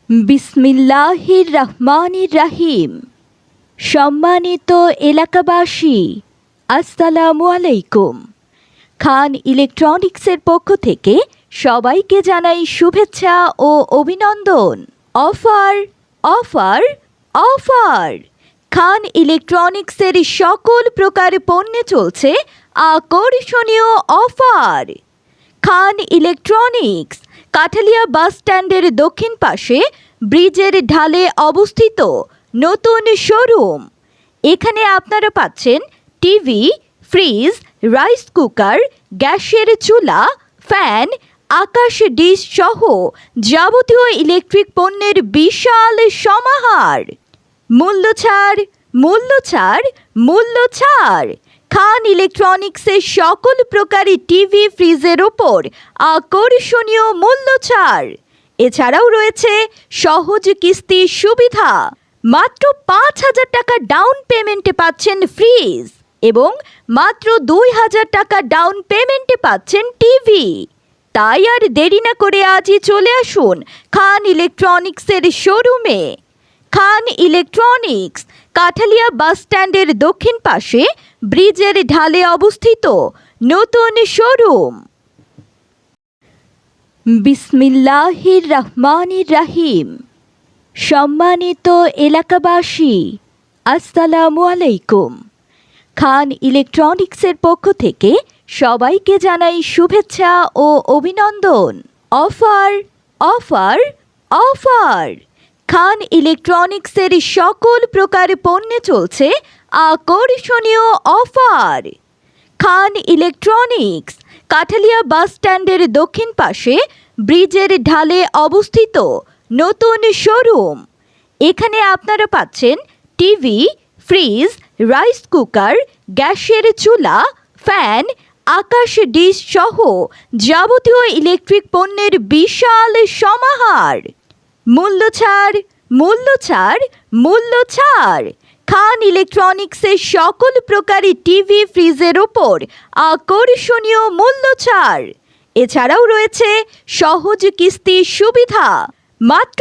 বিসমিল্লাহির রহমানির রহিম। সম্মানিত এলাকাবাসী, আসসালামু আলাইকুম। খান ইলেকট্রনিক্সের পক্ষ থেকে সবাইকে জানাই শুভেচ্ছা ও অভিনন্দন। Offer offer offer! খান ইলেকট্রনিক্সের সকল প্রকার পণ্যে চলছে আকর্ষণীয় অফার। খান ইলেকট্রনিক্স কাঠালিয়া বাস স্ট্যান্ডের দক্ষিণ পাশে ব্রিজের ঢালে অবস্থিত নতুন শোরুম। এখানে আপনারা পাচ্ছেন টিভি, ফ্রিজ, রাইস কুকার, গ্যাসের চুলা, ফ্যান, আকাশ ডিশ সহ যাবতীয় ইলেকট্রিক পণ্যের বিশাল সমাহার। মূল্য ছাড়, মূল্য ছাড়, মূল্য ছাড়! খান ইলেকট্রনিক্সের সকল প্রকারই টিভি, ফ্রিজের ওপর আকর্ষণীয় মূল্য ছাড়। এছাড়াও রয়েছে সহজ কিস্তির সুবিধা। মাত্র ৫,০০০ টাকা ডাউন পেমেন্টে পাচ্ছেন ফ্রিজ এবং মাত্র ২,০০০ টাকা ডাউন পেমেন্টে পাচ্ছেন টিভি। তাই আর দেরি না করে আজই চলে আসুন খান ইলেকট্রনিক্সের শোরুমে। খান ইলেকট্রনিক্স কাঠালিয়া বাস স্ট্যান্ডের দক্ষিণ পাশে ব্রিজের ঢালে অবস্থিত নতুন শোরুম। বিসমিল্লাহির রহমানির রহিম। সম্মানিত এলাকাবাসী, আসসালামু আলাইকুম। খান ইলেকট্রনিক্সের পক্ষ থেকে সবাইকে জানাই শুভেচ্ছা ও অভিনন্দন। Offer offer offer! খান ইলেকট্রনিক্সের সকল প্রকার পণ্যে চলছে আকর্ষণীয় অফার। খান ইলেকট্রনিক্স কাঠালিয়া বাস স্ট্যান্ডের দক্ষিণ পাশে ব্রিজের ঢালে অবস্থিত নতুন শোরুম। এখানে আপনারা পাচ্ছেন টিভি, ফ্রিজ, রাইস কুকার, গ্যাসের চুলা, ফ্যান, আকাশ ডিশ সহ যাবতীয় ইলেকট্রিক পণ্যের বিশাল সমাহার। মূল্য ছাড়, মূল্য ছাড়, মূল্য ছাড়! খান ইলেকট্রনিক্সের সকল প্রকারই টিভি, ফ্রিজের ওপর আকর্ষণীয় মূল্য ছাড়। এছাড়াও রয়েছে সহজ কিস্তির সুবিধা। মাত্র